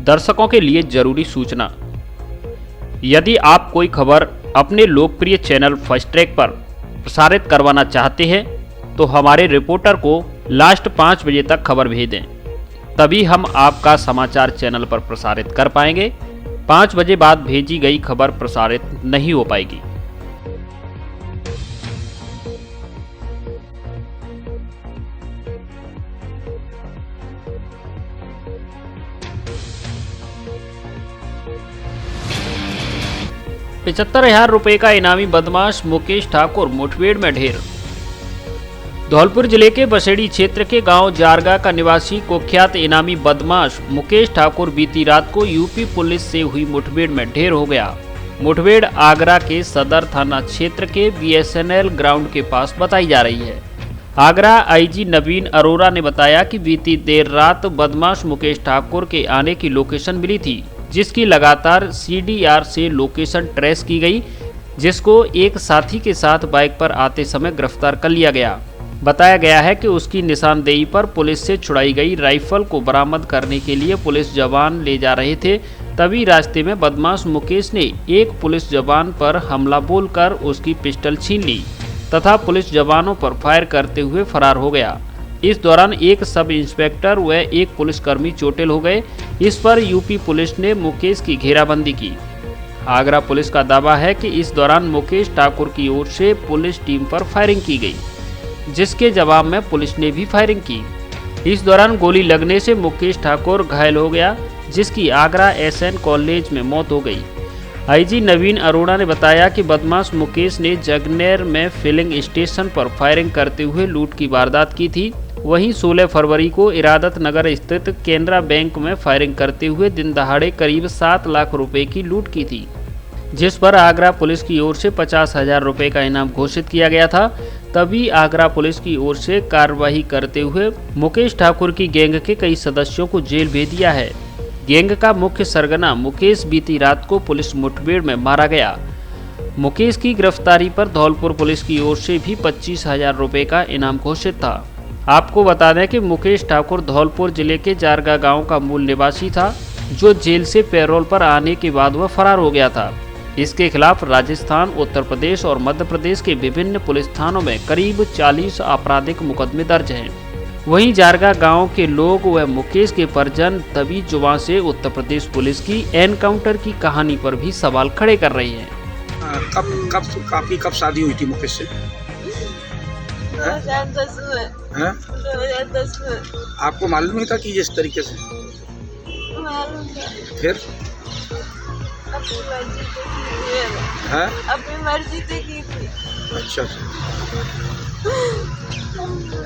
दर्शकों के लिए जरूरी सूचना। यदि आप कोई खबर अपने लोकप्रिय चैनल फर्स्ट ट्रैक पर प्रसारित करवाना चाहते हैं तो हमारे रिपोर्टर को लास्ट 5 बजे तक खबर भेजें, तभी हम आपका समाचार चैनल पर प्रसारित कर पाएंगे। 5 बजे बाद भेजी गई खबर प्रसारित नहीं हो पाएगी। ₹75,000 का इनामी बदमाश मुकेश ठाकुर मुठभेड़ में ढेर। धौलपुर जिले के बसेड़ी क्षेत्र के गांव जारगा का निवासी कुख्यात इनामी बदमाश मुकेश ठाकुर बीती रात को यूपी पुलिस से हुई मुठभेड़ में ढेर हो गया। मुठभेड़ आगरा के सदर थाना क्षेत्र के BSNL ग्राउंड के पास बताई जा रही है। आगरा IG नवीन अरोरा ने बताया कि बीती देर रात बदमाश मुकेश ठाकुर के आने की लोकेशन मिली थी, जिसकी लगातार CDR से लोकेशन ट्रेस की गई, जिसको एक साथी के साथ बाइक पर आते समय गिरफ्तार कर लिया गया। बताया गया है कि उसकी निशानदेही पर पुलिस से छुड़ाई गई राइफल को बरामद करने के लिए पुलिस जवान ले जा रहे थे। तभी रास्ते में बदमाश मुकेश ने एक पुलिस जवान पर हमला बोलकर उसकी पिस्टल छीन ली तथा पुलिस जवानों पर फायर करते हुए फरार हो गया। इस दौरान एक सब इंस्पेक्टर व एक पुलिसकर्मी चोटिल हो गए। इस पर यूपी पुलिस ने मुकेश की घेराबंदी की। आगरा पुलिस का दावा है कि इस दौरान मुकेश ठाकुर की ओर से पुलिस टीम पर फायरिंग की गई, जिसके जवाब में पुलिस ने भी फायरिंग की। इस दौरान गोली लगने से मुकेश ठाकुर घायल हो गया, जिसकी आगरा SN कॉलेज में मौत हो गई। IG नवीन अरोड़ा ने बताया कि बदमाश मुकेश ने जगनेर में फिलिंग स्टेशन पर फायरिंग करते हुए लूट की वारदात की थी। वहीं 16 फरवरी को इरादत नगर स्थित केनरा बैंक में फायरिंग करते हुए दिन दहाड़े करीब 7 लाख रुपए की लूट की थी, जिस पर आगरा पुलिस की ओर से ₹50,000 का इनाम घोषित किया गया था। तभी आगरा पुलिस की ओर से कार्रवाई करते हुए मुकेश ठाकुर की गैंग के कई सदस्यों को जेल भेज दिया है। गैंग का मुख्य सरगना मुकेश बीती रात को पुलिस मुठभेड़ में मारा गया। मुकेश की गिरफ्तारी पर धौलपुर पुलिस की ओर से भी ₹25,000 का इनाम घोषित था। आपको बता दें कि मुकेश ठाकुर धौलपुर जिले के जारगा गांव का मूल निवासी था, जो जेल से पैरोल पर आने के बाद वह फरार हो गया था। इसके खिलाफ राजस्थान, उत्तर प्रदेश और मध्य प्रदेश के विभिन्न पुलिस थानों में करीब 40 आपराधिक मुकदमे दर्ज हैं। वहीं जारगा गांव के लोग व मुकेश के परिजन तभी जुबान से उत्तर प्रदेश पुलिस की एनकाउंटर की कहानी पर भी सवाल खड़े कर रहे हैं। कब शादी हुई थी मुकेश से? 2010 में। 2010 में। आपको मालूम नहीं था कि इस तरीके से? मालूम था। फिर अपनी मर्जी से की थी। अपनी मर्जी से की थी। अच्छा,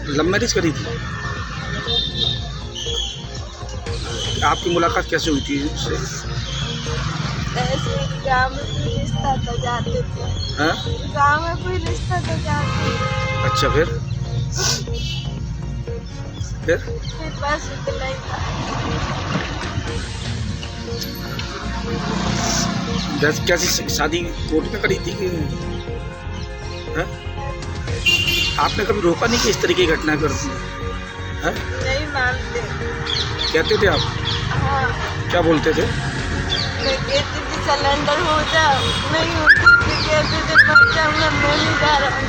लव मैरिज करी थी? आपकी मुलाकात कैसे हुई थी उससे? ऐसे गाँव में कोई रिश्ता तो जाते थे। गाँव में कोई रिश्ता तो जाते थे। अच्छा, फिर बस इतना ही था। कैसी शादी कोर्ट में करी थी कि आपने कभी रोका नहीं कि इस तरीके की घटना करती है? नहीं मानते। कहते थे आप? हाँ। क्या बोलते थे? मैं कहती थी सिलेंडर हो जा, नहीं होती थी, कहते थे मर जा, मैं नहीं जा रहा हूँ।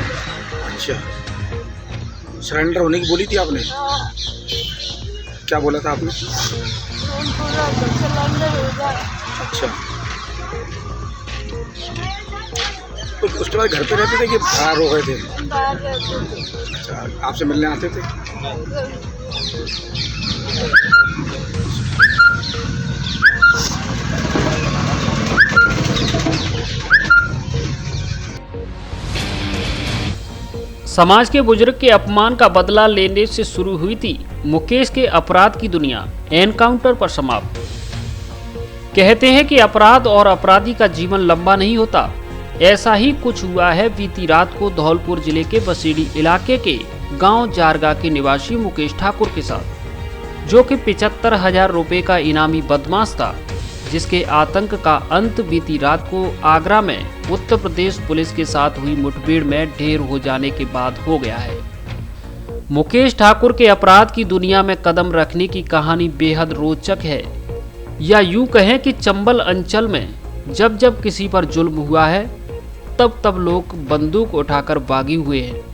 अच्छा, सरेंडर होने की बोली थी आपने? हाँ। क्या बोला था आपने? बोला तो सिलेंडर हो जा। अच्छा, तो उसके बाद घर पे रहते थे कि बाहर हो गए थे? बाहर रहते थे। अच्छा, आपसे मिलने आते थे? समाज के बुजुर्ग के अपमान का बदला लेने से शुरू हुई थी मुकेश के अपराध की दुनिया एनकाउंटर पर समाप्त। कहते हैं कि अपराध और अपराधी का जीवन लंबा नहीं होता। ऐसा ही कुछ हुआ है बीती रात को धौलपुर जिले के बसेड़ी इलाके के गांव जारगा के निवासी मुकेश ठाकुर के साथ, जो कि ₹75,000 का इनामी बदमाश था, जिसके आतंक का अंत बीती रात को आगरा में उत्तर प्रदेश पुलिस के साथ हुई मुठभेड़ में ढेर हो जाने के बाद हो गया है। मुकेश ठाकुर के अपराध की दुनिया में कदम रखने की कहानी बेहद रोचक है। या यूं कहें कि चंबल अंचल में जब जब किसी पर जुल्म हुआ है तब तब लोग बंदूक उठाकर भागी हुए हैं।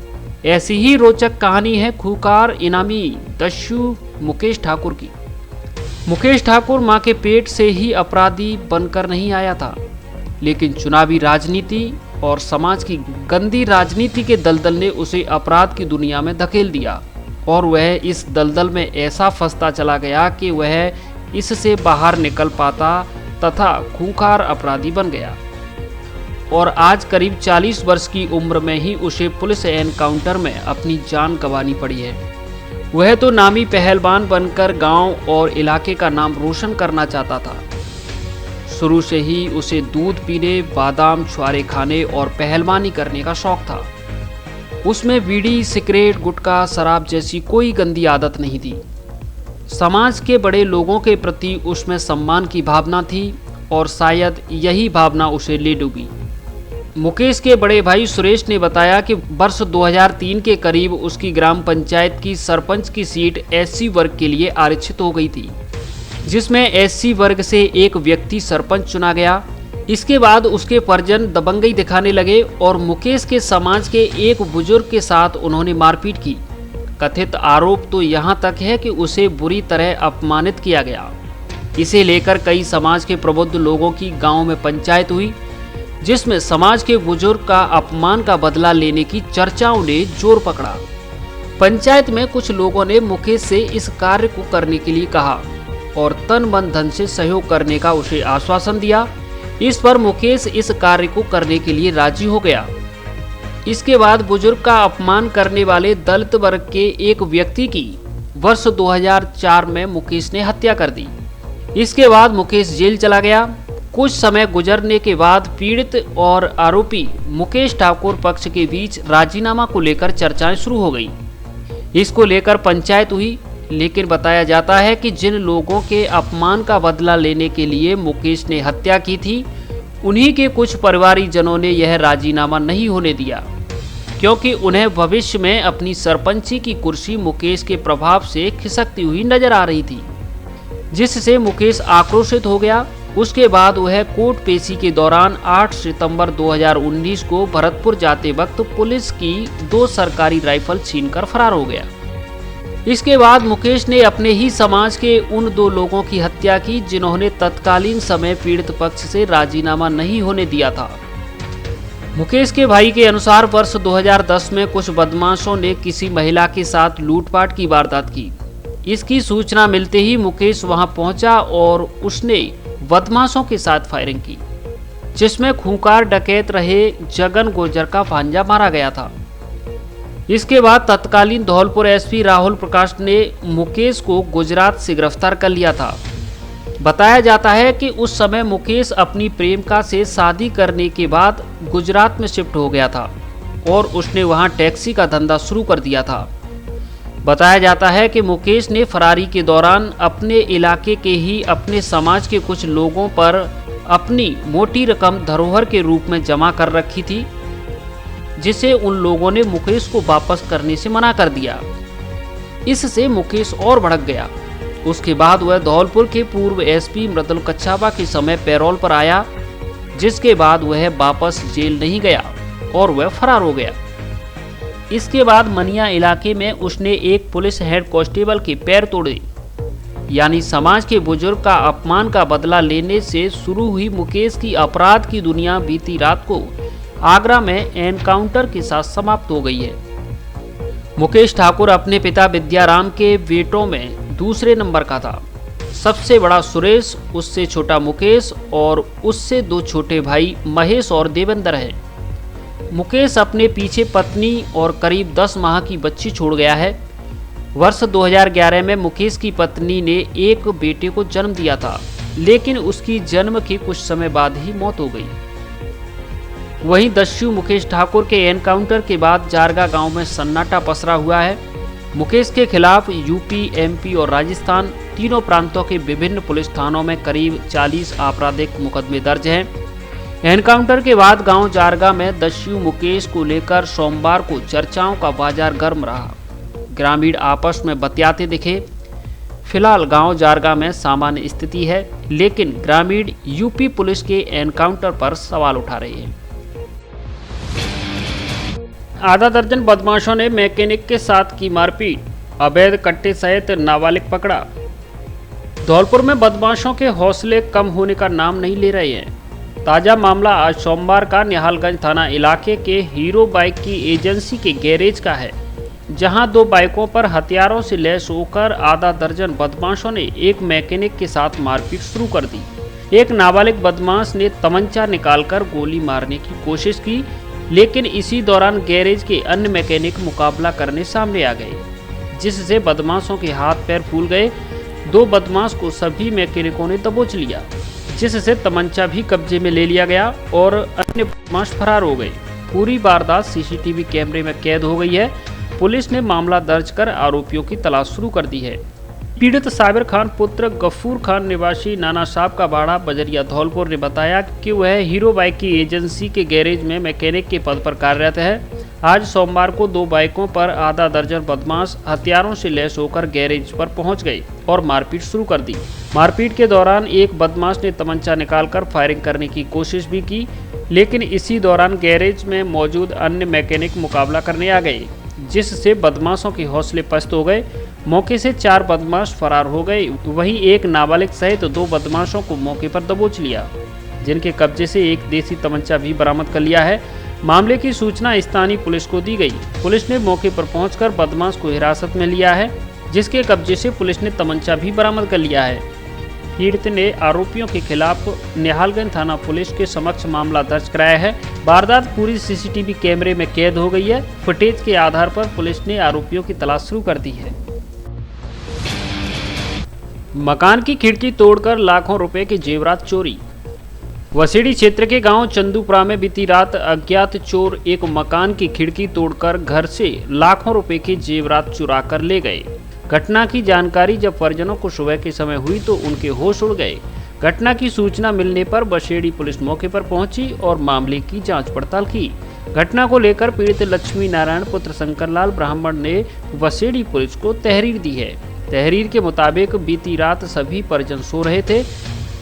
ऐसी ही रोचक कहानी है खूंखार इनामी दस्यु मुकेश ठाकुर की। मुकेश ठाकुर मां के पेट से ही अपराधी बनकर नहीं आया था, लेकिन चुनावी राजनीति और समाज की गंदी राजनीति के दलदल ने उसे अपराध की दुनिया में धकेल दिया और वह इस दलदल में ऐसा फंसता चला गया कि वह इससे बाहर निकल पाता तथा खूंखार अपराधी बन गया। और आज करीब 40 वर्ष की उम्र में ही उसे पुलिस एनकाउंटर में अपनी जान गंवानी पड़ी है। वह तो नामी पहलवान बनकर गांव और इलाके का नाम रोशन करना चाहता था। शुरू से ही उसे दूध पीने, बादाम छुआरे खाने और पहलवानी करने का शौक था। उसमें बीड़ी, सिगरेट, गुटखा, शराब जैसी कोई गंदी आदत नहीं थी। समाज के बड़े लोगों के प्रति उसमें सम्मान की भावना थी और शायद यही भावना उसे ले डूबी। मुकेश के बड़े भाई सुरेश ने बताया कि वर्ष 2003 के करीब उसकी ग्राम पंचायत की सरपंच की सीट एससी वर्ग के लिए आरक्षित हो गई थी, जिसमें एससी वर्ग से एक व्यक्ति सरपंच चुना गया। इसके बाद उसके परिजन दबंगई दिखाने लगे और मुकेश के समाज के एक बुजुर्ग के साथ उन्होंने मारपीट की। कथित आरोप तो यहाँ तक है कि उसे बुरी तरह अपमानित किया गया। इसे लेकर कई समाज के प्रबुद्ध लोगों की गांव में पंचायत हुई, जिसमें समाज के बुजुर्ग का अपमान का बदला लेने की चर्चाओं ने जोर पकड़ा। पंचायत में कुछ लोगों ने मुकेश से इस कार्य को करने के लिए कहा और तन मन धन से सहयोग करने का उसे आश्वासन दिया। इस पर मुकेश इस कार्य को करने के लिए राजी हो गया। इसके बाद बुजुर्ग का अपमान करने वाले दलित वर्ग के एक व्यक्ति की वर्ष 2004 में मुकेश ने हत्या कर दी। इसके बाद मुकेश जेल चला गया। कुछ समय गुजरने के बाद पीड़ित और आरोपी मुकेश ठाकुर पक्ष के बीच राजीनामा को लेकर चर्चाएं शुरू हो गई। इसको लेकर पंचायत हुई, लेकिन बताया जाता है कि जिन लोगों के अपमान का बदला लेने के लिए मुकेश ने हत्या की थी, उन्हीं के कुछ परिवारीजनों ने यह राजीनामा नहीं होने दिया, क्योंकि उन्हें भविष्य में अपनी सरपंची की कुर्सी मुकेश के प्रभाव से खिसकती हुई नजर आ रही थी, जिससे मुकेश आक्रोशित हो गया। उसके बाद वह कोर्ट पेशी के दौरान 8 सितंबर 2019 को भरतपुर जाते वक्त पुलिस की 2 सरकारी राइफल छीनकर फरार हो गया। इसके बाद मुकेश ने अपने ही समाज के उन 2 लोगों की हत्या की जिन्होंने तत्कालीन समय पीड़ित पक्ष से राजीनामा नहीं होने दिया था। मुकेश के भाई के अनुसार वर्ष 2010 में कुछ बदमाशों ने किसी महिला के साथ लूटपाट की वारदात की। इसकी सूचना मिलते ही मुकेश वहां पहुंचा और उसने बदमाशों के साथ फायरिंग की, जिसमें खूंखार डकैत रहे जगन गुर्जर का भांजा मारा गया था। इसके बाद तत्कालीन धौलपुर एसपी राहुल प्रकाश ने मुकेश को गुजरात से गिरफ्तार कर लिया था। बताया जाता है कि उस समय मुकेश अपनी प्रेमिका से शादी करने के बाद गुजरात में शिफ्ट हो गया था और उसने वहां टैक्सी का धंधा शुरू कर दिया था। बताया जाता है कि मुकेश ने फरारी के दौरान अपने इलाके के ही अपने समाज के कुछ लोगों पर अपनी मोटी रकम धरोहर के रूप में जमा कर रखी थी, जिसे उन लोगों ने मुकेश को वापस करने से मना कर दिया। इससे मुकेश और भड़क गया। उसके बाद वह धौलपुर के पूर्व एसपी मृदुल कच्छावा के समय पैरोल पर आया, जिसके बाद वह वापस जेल नहीं गया और वह फरार हो गया। इसके बाद मनिया इलाके में उसने एक पुलिस हेड कांस्टेबल के पैर तोड़े। यानी समाज के बुजुर्ग का अपमान का बदला लेने से शुरू हुई मुकेश की अपराध की दुनिया बीती रात को आगरा में एनकाउंटर के साथ समाप्त हो गई है। मुकेश ठाकुर अपने पिता विद्याराम के बेटों में दूसरे नंबर का था। सबसे बड़ा सुरेश, उससे छोटा मुकेश और उससे 2 छोटे भाई महेश और देवेंद्र है। मुकेश अपने पीछे पत्नी और करीब 10 माह की बच्ची छोड़ गया है। वर्ष 2011 में मुकेश की पत्नी ने एक बेटे को जन्म दिया था, लेकिन उसकी जन्म के कुछ समय बाद ही मौत हो गई। वहीं दस्यु मुकेश ठाकुर के एनकाउंटर के बाद जारगा गांव में सन्नाटा पसरा हुआ है। मुकेश के खिलाफ यूपी, एमपी और राजस्थान तीनों प्रांतों के विभिन्न पुलिस थानों में करीब 40 आपराधिक मुकदमे दर्ज हैं। एनकाउंटर के बाद गांव जारगा में दस्यु मुकेश को लेकर सोमवार को चर्चाओं का बाजार गर्म रहा। ग्रामीण आपस में बतियाते दिखे। फिलहाल गांव जारगा में सामान्य स्थिति है, लेकिन ग्रामीण यूपी पुलिस के एनकाउंटर पर सवाल उठा रहे हैं। आधा दर्जन बदमाशों ने मैकेनिक के साथ की मारपीट, अवैध कट्टे सहित नाबालिग पकड़ा। धौलपुर में बदमाशों के हौसले कम होने का नाम नहीं ले रहे हैं। ताजा मामला आज सोमवार का निहालगंज थाना इलाके के हीरो बाइक की एजेंसी के गैरेज का है, जहां 2 बाइकों पर हथियारों से लैस होकर आधा दर्जन बदमाशों ने एक मैकेनिक के साथ मारपीट शुरू कर दी। एक नाबालिग बदमाश ने तमंचा निकालकर गोली मारने की कोशिश की, लेकिन इसी दौरान गैरेज के अन्य मैकेनिक मुकाबला करने सामने आ गए, जिससे बदमाशों के हाथ पैर फूल गए। 2 बदमाश को सभी मैकेनिकों ने दबोच लिया, जिससे तमंचा भी कब्जे में ले लिया गया और अन्य बदमाश फरार हो गए। पूरी वारदात सीसीटीवी कैमरे में कैद हो गई है। पुलिस ने मामला दर्ज कर आरोपियों की तलाश शुरू कर दी है। पीड़ित साबिर खान पुत्र गफूर खान निवासी नाना साहब का बाड़ा बजरिया धौलपुर ने बताया कि वह हीरो बाइक की एजेंसी के गैरेज में मैकेनिक के पद पर कार्यरत है। आज सोमवार को 2 बाइकों पर आधा दर्जन बदमाश हथियारों से लैस होकर गैरेज पर पहुंच गए और मारपीट शुरू कर दी। मारपीट के दौरान एक बदमाश ने तमंचा निकालकर फायरिंग करने की कोशिश भी की, लेकिन इसी दौरान गैरेज में मौजूद अन्य मैकेनिक मुकाबला करने आ गए, जिससे बदमाशों के हौसले पस्त हो गए। मौके से 4 बदमाश फरार हो गए। वहीं एक नाबालिग सहित 2 बदमाशों को मौके पर दबोच लिया, जिनके कब्जे से एक देसी तमंचा भी बरामद कर लिया है। मामले की सूचना स्थानीय पुलिस को दी गई। पुलिस ने मौके पर पहुंचकर बदमाश को हिरासत में लिया है, जिसके कब्जे से पुलिस ने तमंचा भी बरामद कर लिया है। पीड़ित ने आरोपियों के खिलाफ निहालगंज थाना पुलिस के समक्ष मामला दर्ज कराया है। वारदात पूरी सीसीटीवी कैमरे में कैद हो गई है। फुटेज के आधार पर पुलिस ने आरोपियों की तलाश शुरू कर दी है। मकान की खिड़की तोड़कर लाखों रुपए के जेवरात चोरी। वसेड़ी क्षेत्र के गांव चंदूपुरा में बीती रात अज्ञात चोर एक मकान की खिड़की तोड़कर घर से लाखों रुपए के जेवरात चुरा कर ले गए। घटना की जानकारी जब परिजनों को सुबह के समय हुई तो उनके होश उड़ गए। घटना की सूचना मिलने पर बसेड़ी पुलिस मौके पर पहुंची और मामले की जांच पड़ताल की। घटना को लेकर पीड़ित लक्ष्मी नारायण पुत्र शंकरलाल ब्राह्मण ने बसेड़ी पुलिस को तहरीर दी है। तहरीर के मुताबिक बीती रात सभी परिजन सो रहे थे।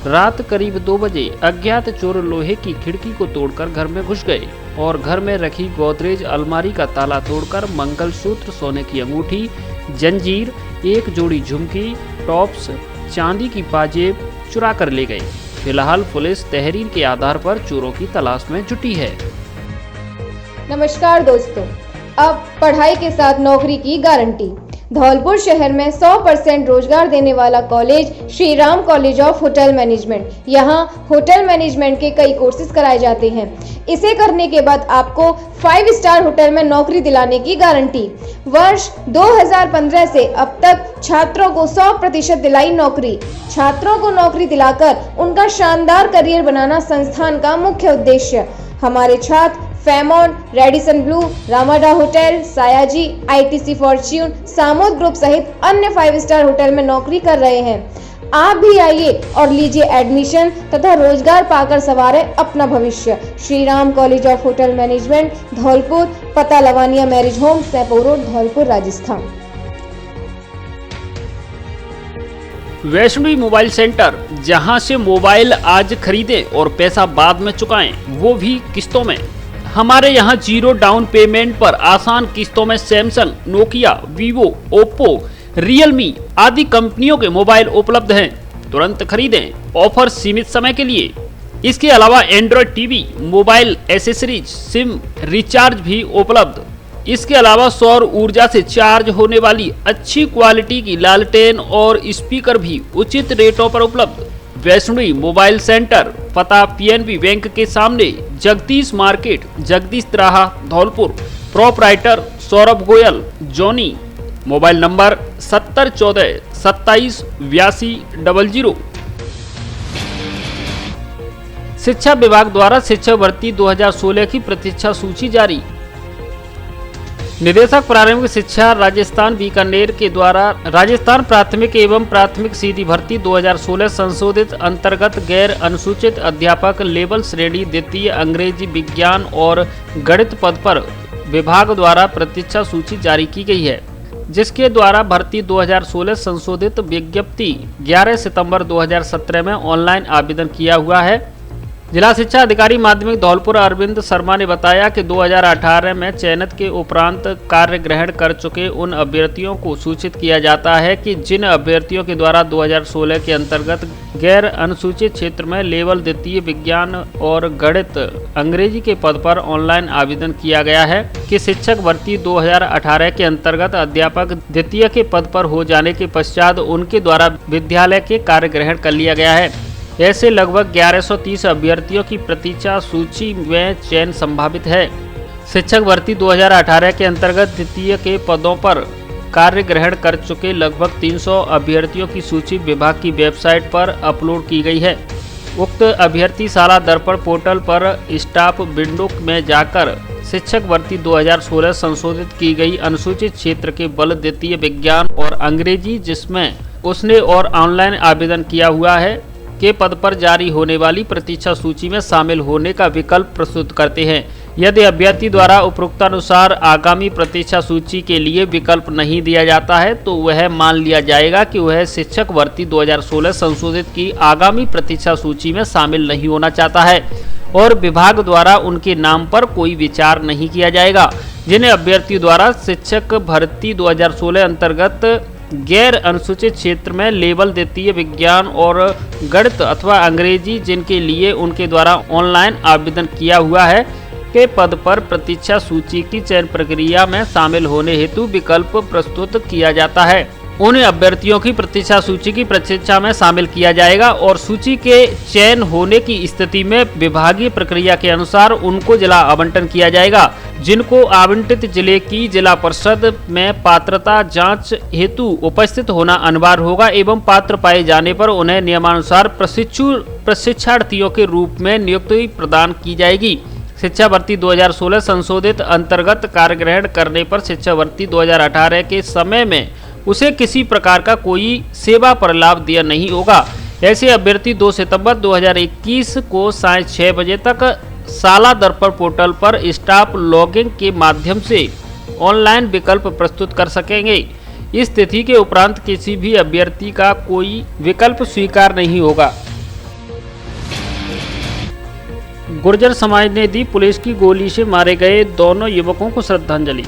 रात करीब 2 बजे अज्ञात चोर लोहे की खिड़की को तोड़कर घर में घुस गए और घर में रखी गोदरेज अलमारी का ताला तोड़कर मंगलसूत्र, सोने की अंगूठी, जंजीर, एक जोड़ी झुमकी, टॉप्स, चांदी की पाजेब चुरा कर ले गए। फिलहाल पुलिस तहरीर के आधार पर चोरों की तलाश में जुटी है। नमस्कार दोस्तों, अब पढ़ाई के साथ नौकरी की गारंटी। धौलपुर शहर में 100% रोजगार देने वाला college Shri Ram college of hotel management. यहाँ होटल मैनेजमेंट के कई कोर्सेज कराए जाते हैं। इसे करने के बाद आपको 5 स्टार होटल में नौकरी दिलाने की गारंटी। वर्ष 2015 से अब तक छात्रों को 100% दिलाई नौकरी। छात्रों को नौकरी दिलाकर उनका शानदार करियर बनाना संस्थान का मुख्य उद्देश्य। हमारे छात्र फेमॉन, Radisson Blu, Ramada hotel, Sayaji, ITC Fortune, Samode group सहित अन्य 5 स्टार होटल में नौकरी कर रहे हैं। आप भी आइए और लीजिए एडमिशन तथा रोजगार पाकर संवारे अपना भविष्य। Shri Ram college of hotel management, Dholpur. पता Lavania marriage home, Saipur road, Dholpur, Rajasthan. Vaishnavi mobile centre, जहां से मोबाइल आज खरीदें और पैसा बाद में चुकाएं, वो भी किस्तों में। हमारे यहाँ 0 डाउन पेमेंट पर आसान किस्तों में Samsung, Nokia, Vivo, Oppo, Realme आदि कंपनियों के मोबाइल उपलब्ध हैं। तुरंत खरीदें। ऑफर सीमित समय के लिए। इसके अलावा Android TV, mobile accessories, SIM recharge भी उपलब्ध। इसके अलावा सौर ऊर्जा से चार्ज होने वाली अच्छी क्वालिटी की लालटेन और स्पीकर भी उचित रेटों पर उपलब्ध। वैष्णवी मोबाइल सेंटर, पता PNB बैंक के सामने, जगदीश मार्केट, जगदीश तिराहा, Dholpur. Proprietor Saurabh Goyal, Johnny. Mobile number 7014 27 82 00। शिक्षा विभाग द्वारा शिक्षक भर्ती 2016 की प्रतीक्षा सूची जारी। निदेशक प्रारंभिक शिक्षा राजस्थान बीकानेर के द्वारा राजस्थान प्राथमिक एवं प्राथमिक सीधी भर्ती 2016 संशोधित अंतर्गत गैर अनुसूचित अध्यापक लेवल श्रेणी द्वितीय अंग्रेजी, विज्ञान और गणित पद पर विभाग द्वारा प्रतीक्षा सूची जारी की गई है। जिसके द्वारा भर्ती 2016 संशोधित विज्ञप्ति 11 सितंबर 2017 में ऑनलाइन आवेदन किया हुआ है। जिला शिक्षा अधिकारी माध्यमिक धौलपुर अरविंद शर्मा ने बताया कि 2018 में चयनित के उपरांत कार्य ग्रहण कर चुके उन अभ्यर्थियों को सूचित किया जाता है कि जिन अभ्यर्थियों के द्वारा 2016 के अंतर्गत गैर अनुसूचित क्षेत्र में लेवल द्वितीय विज्ञान और गणित अंग्रेजी के पद पर ऑनलाइन आवेदन किया गया है कि शिक्षक भर्ती 2018 के अंतर्गत अध्यापक द्वितीय के पद पर हो जाने के पश्चात उनके द्वारा विद्यालय के कार्य ग्रहण कर लिया गया है। ऐसे लगभग 1130 अभ्यर्थियों की प्रतीक्षा सूची में चयन संभावित है। शिक्षक भर्ती 2018 के अंतर्गत द्वितीय के पदों पर कार्य ग्रहण कर चुके लगभग 300 अभ्यर्थियों की सूची विभाग की वेबसाइट पर अपलोड की गई है। उक्त अभ्यर्थी शाला दर्पण पोर्टल पर स्टाफ विंडो में जाकर शिक्षक भर्ती 2016 संशोधित की गई अनुसूचित क्षेत्र के बल द्वितीय विज्ञान और अंग्रेजी जिसमें उसने और ऑनलाइन आवेदन किया हुआ है के पद पर जारी होने वाली प्रतीक्षा सूची में शामिल होने का विकल्प प्रस्तुत करते हैं। यदि अभ्यर्थी द्वारा उपरोक्तानुसार आगामी प्रतीक्षा सूची के लिए विकल्प नहीं दिया जाता है तो वह मान लिया जाएगा कि वह शिक्षक भर्ती 2016 संशोधित की आगामी प्रतीक्षा सूची में शामिल नहीं होना चाहता है और विभाग द्वारा उनके नाम पर कोई विचार नहीं किया जाएगा। जिन्हें अभ्यर्थी द्वारा शिक्षक भर्ती 2016 अंतर्गत गैर अनुसूचित क्षेत्र में लेवल द्वितीय विज्ञान और गणित अथवा अंग्रेजी जिनके लिए उनके द्वारा ऑनलाइन आवेदन किया हुआ है के पद पर प्रतीक्षा सूची की चयन प्रक्रिया में शामिल होने हेतु विकल्प प्रस्तुत किया जाता है। उन्हें अभ्यर्थियों की प्रतीक्षा सूची की प्रतीक्षा में शामिल किया जाएगा और सूची के चयन होने की स्थिति में विभागीय प्रक्रिया के अनुसार उनको जिला आवंटन किया जाएगा, जिनको आवंटित जिले की जिला परिषद में पात्रता जांच हेतु उपस्थित होना अनिवार्य होगा एवं पात्र पाए जाने पर उन्हें नियमानुसार प्रशिक्षार्थियों के रूप में नियुक्ति प्रदान की जाएगी। शिक्षा भर्ती 2016 संशोधित अंतर्गत कार्य ग्रहण करने पर शिक्षा भर्ती 2018 के समय में उसे किसी प्रकार का कोई सेवा पर लाभ दिया नहीं होगा। ऐसे अभ्यर्थी 2 सितंबर 2021 को सायं 6 बजे तक शाला दर्पण पोर्टल पर स्टाफ लॉगिंग के माध्यम से ऑनलाइन विकल्प प्रस्तुत कर सकेंगे। इस तिथि के उपरांत किसी भी अभ्यर्थी का कोई विकल्प स्वीकार नहीं होगा। गुर्जर समाज ने दी पुलिस की गोली से मारे गए दोनों युवकों को श्रद्धांजलि।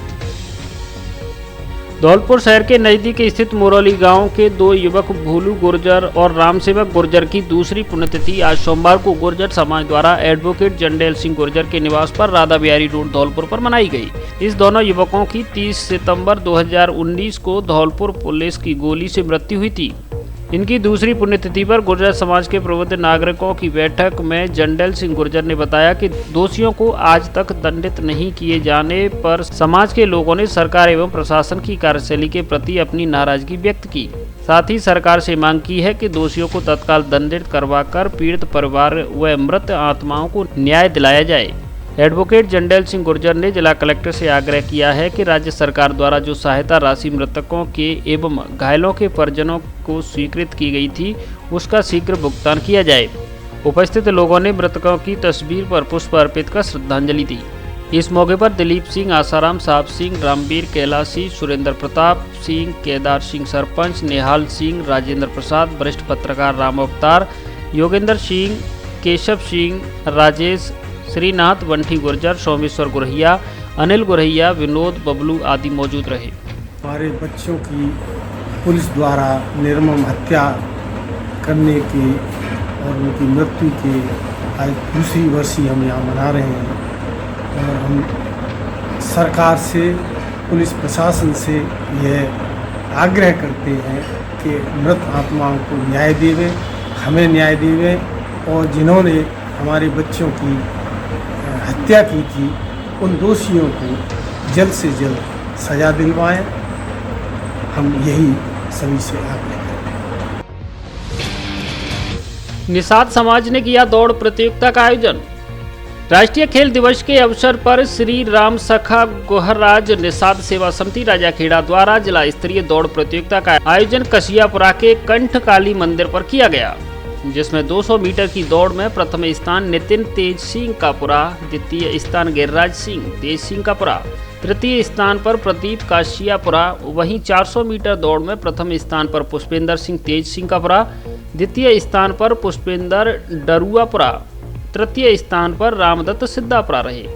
धौलपुर शहर के नजदीक स्थित मुरौली गांव के 2 युवक भोलू गुर्जर और रामसेवक गुर्जर की दूसरी पुण्यतिथि आज सोमवार को गुर्जर समाज द्वारा एडवोकेट जंडेल सिंह गुर्जर के निवास पर राधा बिहारी रोड धौलपुर पर मनाई गई। इस दोनों युवकों की 30 सितंबर 2019 को धौलपुर पुलिस की गोली से मृत्यु हुई थी। इनकी दूसरी पुण्यतिथि पर गुर्जर समाज के प्रबुद्ध नागरिकों की बैठक में जंडेल सिंह गुर्जर ने बताया कि दोषियों को आज तक दंडित नहीं किए जाने पर समाज के लोगों ने सरकार एवं प्रशासन की कार्यशैली के प्रति अपनी नाराजगी व्यक्त की। साथ ही सरकार से मांग की है कि दोषियों को तत्काल दंडित करवाकर पीड़ित परिवार व मृत आत्माओं को न्याय दिलाया जाए। एडवोकेट जंडेल सिंह गुर्जर ने जिला कलेक्टर से आग्रह किया है कि राज्य सरकार द्वारा जो सहायता राशि मृतकों के एवं घायलों के परिजनों को स्वीकृत की गई थी उसका शीघ्र भुगतान किया जाए। उपस्थित लोगों ने मृतकों की तस्वीर पर पुष्प अर्पित कर श्रद्धांजलि दी। इस मौके पर दिलीप सिंह, आसाराम साहब सिंह, रामवीर कैलाशी, सुरेंद्र प्रताप सिंह, केदार सिंह सरपंच, नेहाल सिंह, राजेंद्र प्रसाद, वरिष्ठ पत्रकार राम अवतार, योगेंद्र सिंह, केशव सिंह, राजेश श्रीनाथ, बंटी गुर्जर, सोमेश्वर गुरहिया, अनिल गुरहिया, विनोद, बबलू आदि मौजूद रहे। हमारे बच्चों की पुलिस द्वारा निर्मम हत्या करने की और उनकी मृत्यु की आज दूसरी वर्षी हम यहाँ मना रहे हैं और हम सरकार से, पुलिस प्रशासन से यह आग्रह करते हैं कि मृत आत्माओं को न्याय देवे, हमें न्याय देवे और जिन्होंने हमारे बच्चों की हत्या की थी उन दोषियों को जल्द से जल्द सजा दिलवाएं। हम यही सभी से आग्रह करते हैं। निषाद समाज ने किया दौड़ प्रतियोगिता का आयोजन। राष्ट्रीय खेल दिवस के अवसर पर श्री राम सखा गोहराज निषाद सेवा समिति राजाखेड़ा द्वारा जिला स्तरीय दौड़ प्रतियोगिता का आयोजन कसियापुरा के कंठकाली मंदिर पर किया गया, जिसमें 200 मीटर की दौड़ में प्रथम स्थान नितिन तेज सिंह कापुरा, द्वितीय स्थान गिरिराज सिंह तेज सिंह कापुरा, तृतीय स्थान पर प्रदीप काशियापुरा। वहीं 400 मीटर दौड़ में प्रथम स्थान पर पुष्पेंद्र सिंह तेज सिंहपुरा, द्वितीय स्थान पर पुष्पेंद्र डरुआपुरा, तृतीय स्थान पर रामदत्त सिद्धापुरा रहे।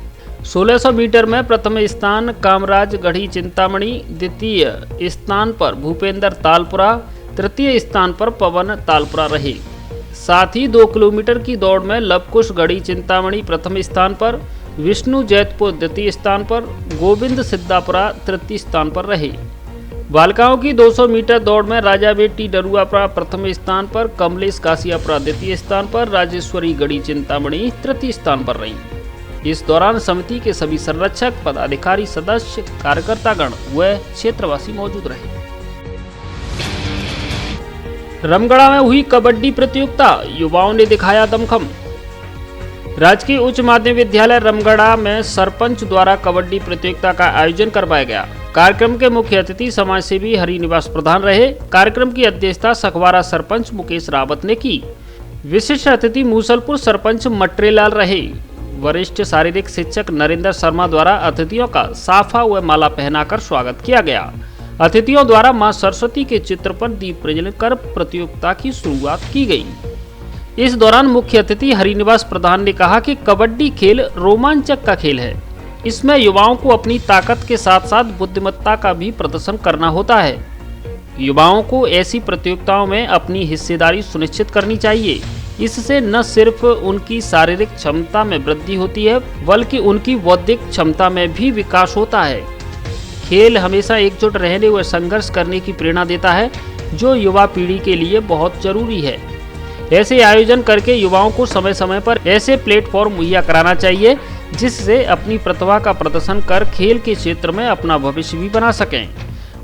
1600 मीटर में प्रथम स्थान कामराज गढ़ी चिंतामणि, द्वितीय स्थान पर भूपेंद्र तालपुरा, तृतीय स्थान पर पवन तालपुरा रहे। साथ ही 2 किलोमीटर की दौड़ में लवकुश गढ़ी चिंतामणि प्रथम स्थान पर, विष्णु जैतपुर द्वितीय स्थान पर, गोविंद सिद्धापुरा तृतीय स्थान पर रहे। बालिकाओं की 200 मीटर दौड़ में राजा बेटी डरुआपुरा प्रथम स्थान पर, कमलेश काशियापुरा द्वितीय स्थान पर, राजेश्वरी गढ़ी चिंतामणि तृतीय स्थान पर रही। इस दौरान समिति के सभी संरक्षक, पदाधिकारी, सदस्य, कार्यकर्तागण व क्षेत्रवासी मौजूद रहे। रामगढ़ में हुई कबड्डी प्रतियोगिता, युवाओं ने दिखाया दमखम। राजकीय उच्च माध्यमिक विद्यालय रामगढ़ में सरपंच द्वारा कबड्डी प्रतियोगिता का आयोजन करवाया गया। कार्यक्रम के मुख्य अतिथि समाजसेवी हरिनिवास प्रधान रहे। कार्यक्रम की अध्यक्षता सखवारा सरपंच मुकेश रावत ने की। विशिष्ट अतिथि मूसलपुर सरपंच मट्रेलाल रहे। वरिष्ठ शारीरिक शिक्षक नरेंद्र शर्मा द्वारा अतिथियों का साफा व माला पहनाकर स्वागत किया गया। अतिथियों द्वारा मां सरस्वती के चित्र पर दीप प्रज्वलित कर प्रतियोगिता की शुरुआत की गई। इस दौरान मुख्य अतिथि हरिनिवास प्रधान ने कहा कि कबड्डी खेल रोमांचक का खेल है। इसमें युवाओं को अपनी ताकत के साथ साथ बुद्धिमत्ता का भी प्रदर्शन करना होता है। युवाओं को ऐसी प्रतियोगिताओं में अपनी हिस्सेदारी सुनिश्चित करनी चाहिए। इससे न सिर्फ उनकी शारीरिक क्षमता में वृद्धि होती है, बल्कि उनकी बौद्धिक क्षमता में भी विकास होता है। खेल हमेशा एकजुट रहने व संघर्ष करने की प्रेरणा देता है, जो युवा पीढ़ी के लिए बहुत जरूरी है। ऐसे आयोजन करके युवाओं को समय समय पर ऐसे प्लेटफॉर्म मुहैया कराना चाहिए, जिससे अपनी प्रतिभा का प्रदर्शन कर खेल के क्षेत्र में अपना भविष्य भी बना सकें।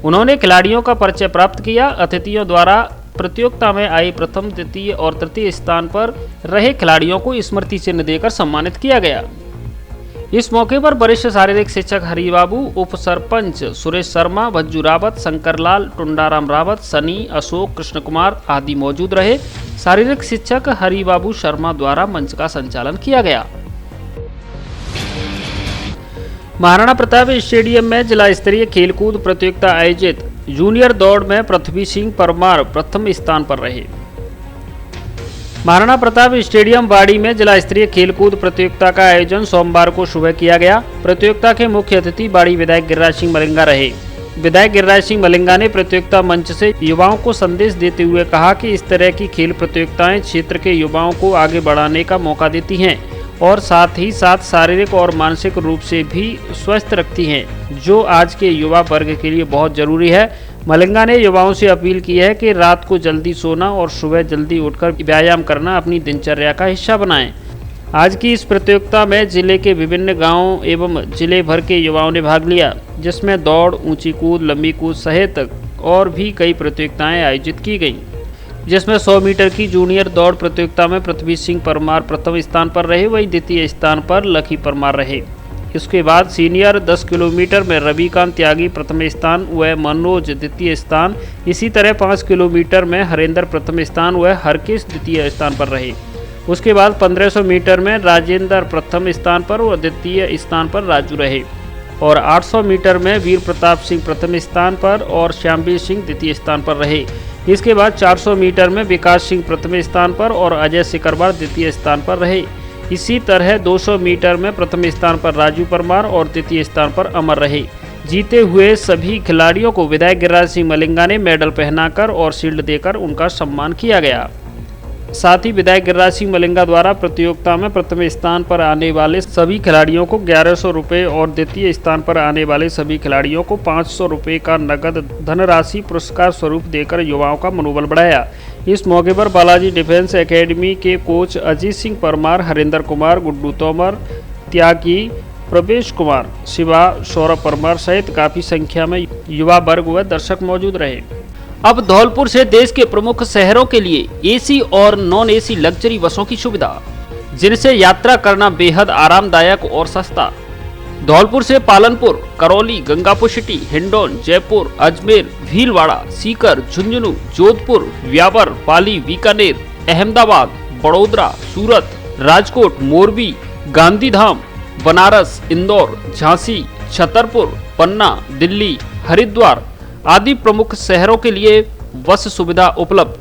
उन्होंने खिलाड़ियों का परिचय प्राप्त किया। अतिथियों द्वारा प्रतियोगिता में आए प्रथम, द्वितीय और तृतीय स्थान पर रहे खिलाड़ियों को स्मृति चिन्ह देकर सम्मानित किया गया। इस मौके पर वरिष्ठ शारीरिक शिक्षक हरिबाबू, उप सरपंच सुरेश शर्मा, भज्जू रावत, शंकरलाल, टुंडाराम रावत, सनी, अशोक, कृष्ण कुमार आदि मौजूद रहे। शारीरिक शिक्षक हरिबाबू शर्मा द्वारा मंच का संचालन किया गया। महाराणा प्रताप स्टेडियम में जिला स्तरीय खेलकूद प्रतियोगिता आयोजित। जूनियर दौड़ में पृथ्वी सिंह परमार प्रथम स्थान पर रहे। महाराणा प्रताप स्टेडियम बाड़ी में जिला स्तरीय खेलकूद प्रतियोगिता का आयोजन सोमवार को सुबह किया गया। प्रतियोगिता के मुख्य अतिथि बाड़ी विधायक गिरिराज सिंह मलिंगा रहे। विधायक गिरिराज सिंह मलिंगा ने प्रतियोगिता मंच से युवाओं को संदेश देते हुए कहा कि इस तरह की खेल प्रतियोगिताएं क्षेत्र के युवाओं को आगे बढ़ाने का मौका देती हैं और साथ ही साथ शारीरिक और मानसिक रूप से भी स्वस्थ रखती हैं, जो आज के युवा वर्ग के लिए बहुत जरूरी है। मलिंगा ने युवाओं से अपील की है कि रात को जल्दी सोना और सुबह जल्दी उठकर व्यायाम करना अपनी दिनचर्या का हिस्सा बनाएं। आज की इस प्रतियोगिता में जिले के विभिन्न गांवों एवं जिले भर के युवाओं ने भाग लिया, जिसमें दौड़, ऊंची कूद, लंबी कूद सहित और भी कई प्रतियोगिताएं आयोजित की गईं। जिसमें 100 मीटर की जूनियर दौड़ प्रतियोगिता में पृथ्वी सिंह परमार प्रथम स्थान पर रहे, वहीं द्वितीय स्थान पर लखी परमार रहे। इसके बाद सीनियर 10 किलोमीटर में रविकांत त्यागी प्रथम स्थान व मनोज द्वितीय स्थान। इसी तरह 5 किलोमीटर में हरेंद्र प्रथम स्थान व हरकेश द्वितीय स्थान पर रहे। उसके बाद 1500 मीटर में राजेंद्र प्रथम स्थान पर और द्वितीय स्थान पर राजू रहे और 800 मीटर में वीर प्रताप सिंह प्रथम स्थान पर और श्यामवीर सिंह द्वितीय स्थान पर रहे। इसके बाद 400 मीटर में विकास सिंह प्रथम स्थान पर और अजय सिकरवार द्वितीय स्थान पर रहे। इसी तरह 200 मीटर में प्रथम स्थान पर राजू परमार और द्वितीय स्थान पर अमर रहे। जीते हुए सभी खिलाड़ियों को विधायक गिरिराज सिंह मलिंगा ने मेडल पहनाकर और शील्ड देकर उनका सम्मान किया गया। साथ ही विधायक गिरिराज सिंह मलिंगा द्वारा प्रतियोगिता में प्रथम स्थान पर आने वाले सभी खिलाड़ियों को 1100 रुपये और द्वितीय स्थान पर आने वाले सभी खिलाड़ियों को 500 रुपये का नगद धनराशि पुरस्कार स्वरूप देकर युवाओं का मनोबल बढ़ाया। इस मौके पर बालाजी डिफेंस एकेडमी के कोच अजीत सिंह परमार, हरिंदर कुमार, गुड्डू तोमर, त्यागी, प्रवेश कुमार, शिवा, सौरभ परमार सहित काफी संख्या में युवा वर्ग व दर्शक मौजूद रहे। अब धौलपुर से देश के प्रमुख शहरों के लिए एसी और नॉन एसी लग्जरी बसों की सुविधा, जिनसे यात्रा करना बेहद आरामदायक और सस्ता। धौलपुर से पालनपुर, करौली, गंगापुर सिटी, हिंडौन, जयपुर, अजमेर, भीलवाड़ा, सीकर, झुंझुनू, जोधपुर, व्यावर, पाली, बीकानेर, अहमदाबाद, बड़ोदरा, सूरत, राजकोट, मोरबी, गांधीधाम, बनारस, इंदौर, झांसी, छतरपुर, पन्ना, दिल्ली, हरिद्वार आदि प्रमुख शहरों के लिए बस सुविधा उपलब्ध।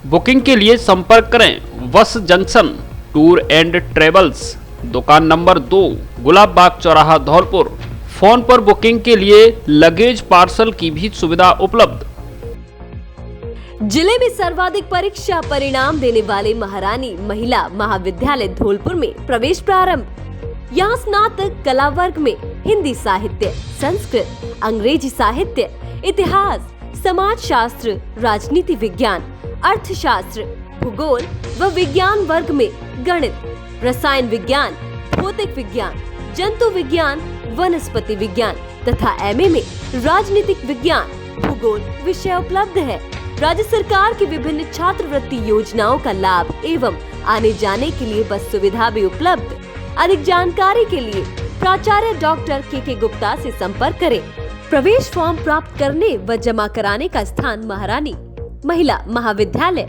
बुकिंग के लिए संपर्क करें बस जंक्शन टूर एंड ट्रेवल्स, दुकान नंबर 2, गुलाब बाग चौराहा, धौलपुर। फोन पर बुकिंग के लिए लगेज पार्सल की भी सुविधा उपलब्ध। जिले में सर्वाधिक परीक्षा परिणाम देने वाले महारानी महिला महाविद्यालय धौलपुर में प्रवेश प्रारंभ। यहाँ स्नातक कला वर्ग में हिंदी साहित्य, संस्कृत, अंग्रेजी साहित्य, इतिहास, समाज शास्त्र, राजनीति विज्ञान, अर्थशास्त्र, भूगोल व विज्ञान वर्ग में गणित, रसायन विज्ञान, भौतिक विज्ञान, जंतु विज्ञान, वनस्पति विज्ञान तथा एमए में राजनीतिक विज्ञान, भूगोल विषय उपलब्ध है। राज्य सरकार की विभिन्न छात्रवृत्ति योजनाओं का लाभ एवं आने जाने के लिए बस सुविधा भी उपलब्ध। अधिक जानकारी के लिए प्राचार्य डॉक्टर के गुप्ता से संपर्क करें। प्रवेश फॉर्म प्राप्त करने व जमा कराने का स्थान महारानी महिला महाविद्यालय,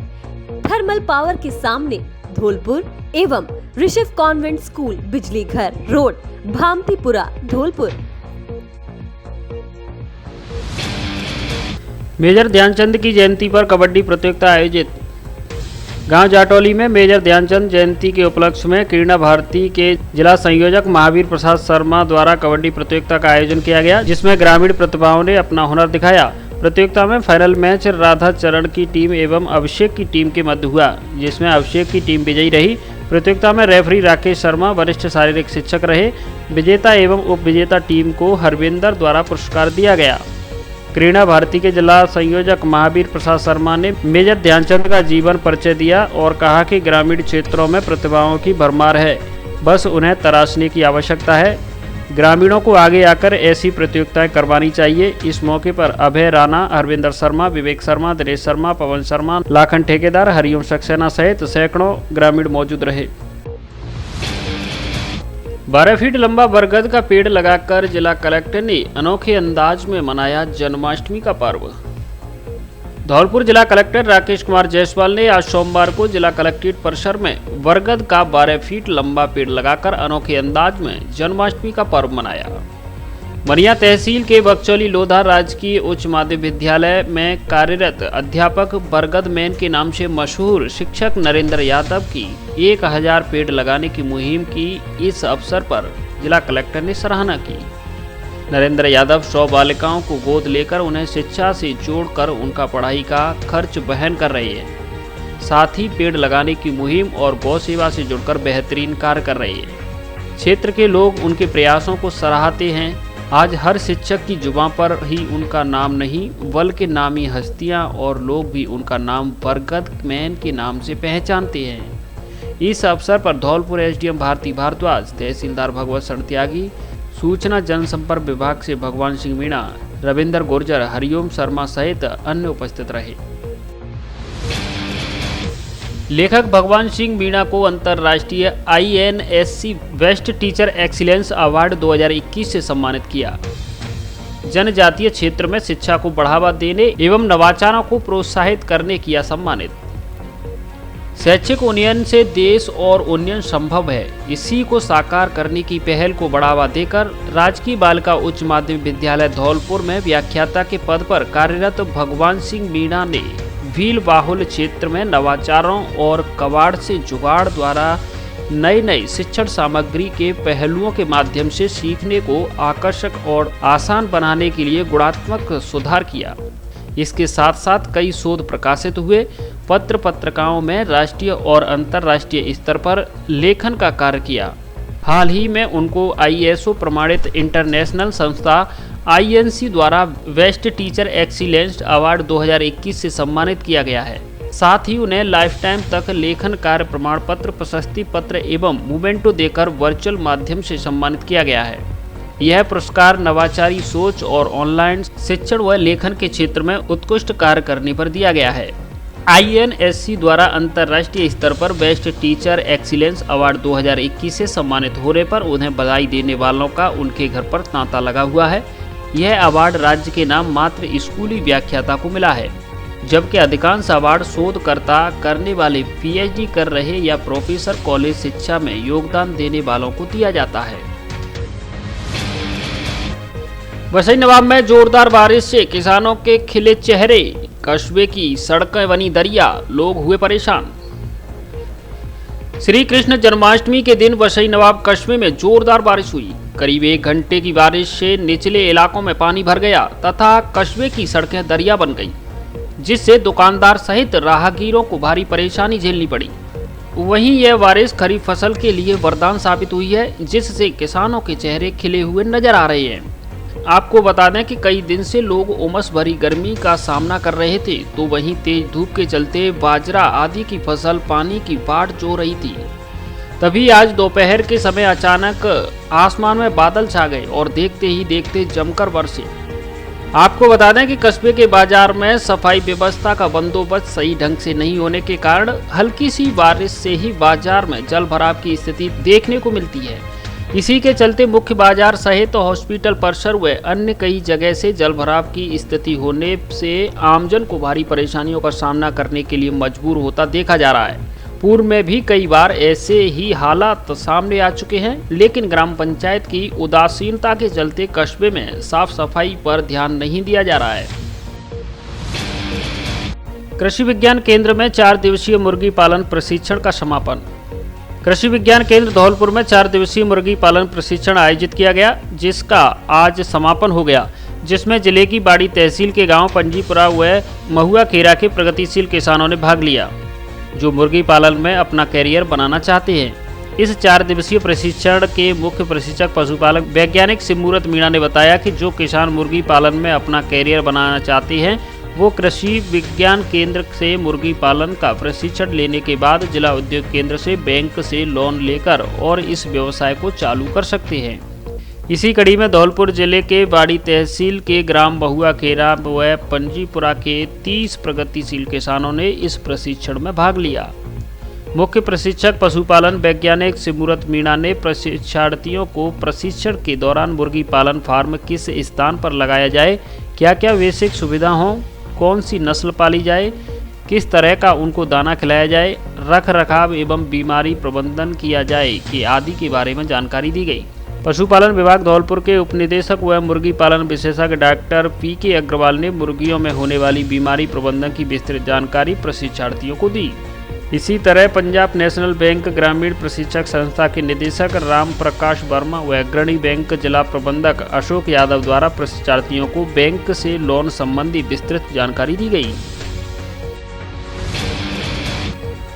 थर्मल पावर के सामने, धौलपुर एवं ऋषभ कॉन्वेंट स्कूल, बिजली घर रोड, भामतीपुरा, धौलपुर। मेजर ध्यानचंद की जयंती पर कबड्डी प्रतियोगिता आयोजित। गांव जाटौली में मेजर ध्यानचंद जयंती के उपलक्ष्य में क्रीड़ा भारती के जिला संयोजक महावीर प्रसाद शर्मा द्वारा कबड्डी प्रतियोगिता का आयोजन किया गया, जिसमें ग्रामीण प्रतिभाओं ने अपना हुनर दिखाया। प्रतियोगिता में फाइनल मैच राधा चरण की टीम एवं अभिषेक की टीम के मध्य हुआ, जिसमें अभिषेक की टीम विजयी रही। प्रतियोगिता में रेफरी राकेश शर्मा वरिष्ठ शारीरिक शिक्षक रहे। विजेता एवं उप विजेता टीम को हरविंदर द्वारा पुरस्कार दिया गया। क्रीड़ा भारती के जिला संयोजक महावीर प्रसाद शर्मा ने मेजर ध्यानचंद का जीवन परिचय दिया और कहा कि ग्रामीण क्षेत्रों में प्रतिभाओं की भरमार है, बस उन्हें तराशने की आवश्यकता है। ग्रामीणों को आगे आकर ऐसी प्रतियोगिताएं करवानी चाहिए। इस मौके पर अभय राणा, हरविंदर शर्मा, विवेक शर्मा, दिनेश शर्मा, पवन शर्मा, लाखन ठेकेदार, हरिओम सक्सेना सहित सैकड़ों ग्रामीण मौजूद रहे। 12 फीट लंबा बरगद का पेड़ लगाकर जिला कलेक्टर ने अनोखे अंदाज में मनाया जन्माष्टमी का पर्व। धौलपुर जिला कलेक्टर राकेश कुमार जायसवाल ने आज सोमवार को जिला कलेक्ट्रेट परिसर में बरगद का 12 फीट लंबा पेड़ लगाकर अनोखे अंदाज में जन्माष्टमी का पर्व मनाया। मनिया तहसील के बक्चौली लोधा राजकीय उच्च माध्यमिक विद्यालय में कार्यरत अध्यापक बरगद मैन के नाम से मशहूर शिक्षक नरेंद्र यादव की 1000 पेड़ लगाने की मुहिम की इस अवसर पर जिला कलेक्टर ने सराहना की। नरेंद्र यादव 100 बालिकाओं को गोद लेकर उन्हें शिक्षा से जोड़कर उनका पढ़ाई का खर्च वहन कर रहे हैं। साथ ही पेड़ लगाने की मुहिम और गौ सेवा से जुड़कर बेहतरीन कार्य कर रहे हैं। क्षेत्र के लोग उनके प्रयासों को सराहते हैं। आज हर शिक्षक की जुबान पर ही उनका नाम नहीं, बल्कि नामी हस्तियां और लोग भी उनका नाम बरगद मैन के नाम से पहचानते हैं। इस अवसर पर धौलपुर एसडीएम भारती भारद्वाज, तहसीलदार भगवत शरण त्यागी, सूचना जनसंपर्क विभाग से भगवान सिंह मीणा, रविंदर गुर्जर, हरिओम शर्मा सहित अन्य उपस्थित रहे। लेखक भगवान सिंह मीणा को अंतर्राष्ट्रीय INSC best teacher excellence award 2021 से सम्मानित किया। जनजातीय क्षेत्र में शिक्षा को बढ़ावा देने एवं नवाचारों को प्रोत्साहित करने किया सम्मानित। शैक्षिक उन्नयन से देश और उन्नयन संभव है, इसी को साकार करने की पहल को बढ़ावा देकर राजकीय बालिका उच्च माध्यमिक विद्यालय धौलपुर में व्याख्याता के पद पर कार्यरत भगवान सिंह मीणा ने भील बाहुल क्षेत्र में नवाचारों और कबाड़ से जुगाड़ द्वारा नई शिक्षण सामग्री के पहलुओं के माध्यम से सीखने को आकर्षक और आसान बनाने के लिए गुणात्मक सुधार किया। इसके साथ साथ कई शोध प्रकाशित हुए। पत्र पत्रिकाओं में राष्ट्रीय और अंतर्राष्ट्रीय स्तर पर लेखन का कार्य किया। हाल ही में उनको ISO प्रमाणित इंटरनेशनल संस्था INC द्वारा बेस्ट टीचर एक्सीलेंस अवार्ड 2021 से सम्मानित किया गया है। साथ ही उन्हें लाइफ टाइम तक लेखन कार्य प्रमाण पत्र, प्रशस्ति पत्र एवं मोमेंटो देकर वर्चुअल माध्यम से सम्मानित किया गया है। यह पुरस्कार नवाचारी सोच और ऑनलाइन शिक्षण व लेखन के क्षेत्र में उत्कृष्ट कार्य करने पर दिया गया है। INSC द्वारा अंतर्राष्ट्रीय स्तर पर बेस्ट टीचर एक्सीलेंस अवार्ड 2021 से सम्मानित होने पर उन्हें बधाई देने वालों का उनके घर पर तांता लगा हुआ है। यह अवार्ड राज्य के नाम मात्र स्कूली व्याख्याता को मिला है, जबकि अधिकांश अवार्ड शोधकर्ता करने वाले PhD कर रहे या प्रोफेसर कॉलेज शिक्षा में योगदान देने वालों को दिया जाता है। वसई नवाब में जोरदार बारिश से किसानों के खिले चेहरे, कस्बे की सड़कें बनी दरिया, लोग हुए परेशान। श्री कृष्ण जन्माष्टमी के दिन वसई नवाब कस्बे में जोरदार बारिश हुई। करीब 1 घंटे की बारिश से निचले इलाकों में पानी भर गया तथा कस्बे की सड़कें दरिया बन गईं, जिससे दुकानदार सहित राहगीरों को भारी परेशानी झेलनी पड़ी। वहीं यह बारिश खरीफ फसल के लिए वरदान साबित हुई है, जिससे किसानों के चेहरे खिले हुए नजर आ रहे हैं। आपको बता दें कि कई दिन से लोग उमस भरी गर्मी का सामना कर रहे थे, तो वहीं तेज धूप के चलते बाजरा आदि की फसल पानी की बाट जो रही थी। तभी आज दोपहर के समय अचानक आसमान में बादल छा गए और देखते ही देखते जमकर बरसे। आपको बता दें कि कस्बे के बाजार में सफाई व्यवस्था का बंदोबस्त सही ढंग से नहीं होने के कारण हल्की सी बारिश से ही बाजार में जल भराव की स्थिति देखने को मिलती है। इसी के चलते मुख्य बाजार सहित हॉस्पिटल परिसर व अन्य कई जगह से जल भराव की स्थिति होने से आमजन को भारी परेशानियों का सामना करने के लिए मजबूर होता देखा जा रहा है। पूर्व में भी कई बार ऐसे ही हालात सामने आ चुके हैं, लेकिन ग्राम पंचायत की उदासीनता के चलते कस्बे में साफ सफाई पर ध्यान नहीं दिया जा रहा है। कृषि विज्ञान केंद्र में 4 दिवसीय मुर्गी पालन प्रशिक्षण का समापन। कृषि विज्ञान केंद्र धौलपुर में 4 दिवसीय मुर्गी पालन प्रशिक्षण आयोजित किया गया, जिसका आज समापन हो गया, जिसमें जिले की बाड़ी तहसील के गांव पंजीपुरा व महुआ खेरा के प्रगतिशील किसानों ने भाग लिया, जो मुर्गी पालन में अपना कैरियर बनाना चाहते हैं। इस 4 दिवसीय प्रशिक्षण के मुख्य प्रशिक्षक पशुपालक वैज्ञानिक सिमूरत मीणा ने बताया कि जो किसान मुर्गी पालन में अपना कैरियर बनाना चाहते हैं, वो कृषि विज्ञान केंद्र से मुर्गी पालन का प्रशिक्षण लेने के बाद जिला उद्योग केंद्र से बैंक से लोन लेकर और इस व्यवसाय को चालू कर सकते हैं। इसी कड़ी में धौलपुर जिले के बाड़ी तहसील के ग्राम महुआ खेरा व पंजीपुरा के 30 प्रगतिशील किसानों ने इस प्रशिक्षण में भाग लिया। मुख्य प्रशिक्षक पशुपालन वैज्ञानिक सिमूरत मीणा ने प्रशिक्षार्थियों को प्रशिक्षण के दौरान मुर्गी पालन फार्म किस स्थान पर लगाया जाए, क्या क्या बेसिक सुविधा हो, कौन सी नस्ल पाली जाए, किस तरह का उनको दाना खिलाया जाए, रख रखाव एवं बीमारी प्रबंधन किया जाए कि आदि के बारे में जानकारी दी गई। पशुपालन विभाग धौलपुर के उपनिदेशक व मुर्गी पालन विशेषज्ञ डॉक्टर पीके अग्रवाल ने मुर्गियों में होने वाली बीमारी प्रबंधन की विस्तृत जानकारी प्रशिक्षार्थियों को दी। इसी तरह पंजाब नेशनल बैंक ग्रामीण प्रशिक्षक संस्था के निदेशक राम प्रकाश वर्मा व अग्रणी बैंक जिला प्रबंधक अशोक यादव द्वारा प्रशिक्षार्थियों को बैंक से लोन संबंधी विस्तृत जानकारी दी गई।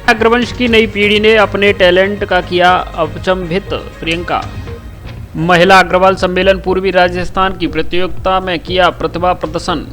अग्रवंश की नई पीढ़ी ने अपने टैलेंट का किया अचंभित। प्रियंका महिला अग्रवाल सम्मेलन पूर्वी राजस्थान की प्रतियोगिता में किया प्रतिभा प्रदर्शन।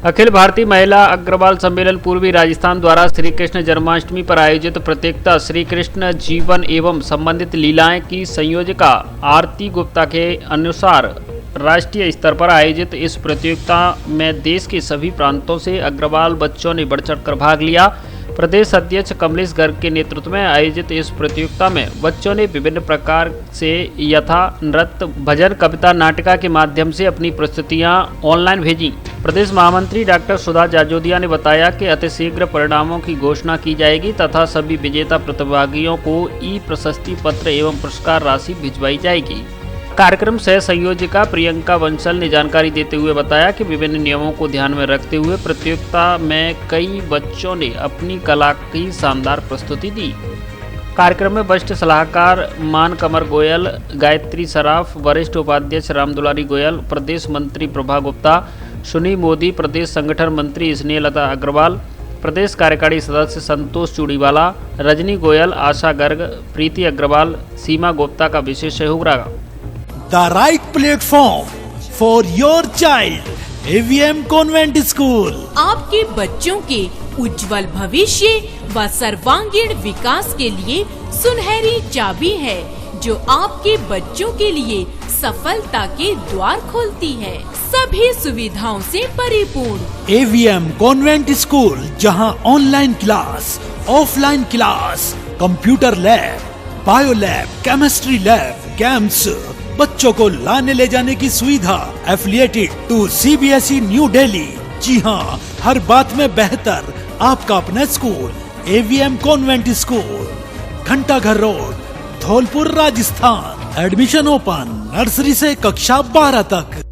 अखिल भारतीय महिला अग्रवाल सम्मेलन पूर्वी राजस्थान द्वारा श्री कृष्ण जन्माष्टमी पर आयोजित प्रतियोगिता श्री कृष्ण जीवन एवं संबंधित लीलाएं की संयोजिका आरती गुप्ता के अनुसार राष्ट्रीय स्तर पर आयोजित इस प्रतियोगिता में देश के सभी प्रांतों से अग्रवाल बच्चों ने बढ़ चढ़कर भाग लिया। प्रदेश अध्यक्ष कमलेश गर्ग के नेतृत्व में आयोजित इस प्रतियोगिता में बच्चों ने विभिन्न प्रकार से यथा नृत्य, भजन, कविता, नाटिका के माध्यम से अपनी प्रस्तुतियां ऑनलाइन भेजी। प्रदेश महामंत्री डॉक्टर सुधा जाजोदिया ने बताया कि अतिशीघ्र परिणामों की घोषणा की जाएगी तथा सभी विजेता प्रतिभागियों को ई प्रशस्ति पत्र एवं पुरस्कार राशि भिजवाई जाएगी। कार्यक्रम सह संयोजिका प्रियंका बंसल ने जानकारी देते हुए बताया कि विभिन्न नियमों को ध्यान में रखते हुए प्रतियोगिता में कई बच्चों ने अपनी कला की शानदार प्रस्तुति दी। कार्यक्रम में वरिष्ठ सलाहकार मान कमर गोयल, गायत्री सराफ, वरिष्ठ उपाध्यक्ष रामदुलारी गोयल, प्रदेश मंत्री प्रभा गुप्ता, सुनी मोदी, प्रदेश संगठन मंत्री स्नेहलता अग्रवाल, प्रदेश कार्यकारी सदस्य संतोष चूड़ीवाला, रजनी गोयल, आशा गर्ग, प्रीति अग्रवाल, सीमा गुप्ता का विशेष सहयोग रहा। The right platform for your child, AVM Convent School। आपके बच्चों के उज्जवल भविष्य व सर्वांगीण विकास के लिए सुनहरी चाबी है, जो आपके बच्चों के लिए सफलता के द्वार खोलती है, सभी सुविधाओं से परिपूर्ण। AVM Convent School, जहां online class, offline class, computer lab, bio lab, chemistry lab, games, बच्चों को लाने ले जाने की सुविधा, affiliated to CBSE New Delhi. जी हाँ, हर बात में बेहतर आपका अपना school AVM convent school, Ghantaghar road, Dholpur, Rajasthan. Admission open nursery से कक्षा 12 तक।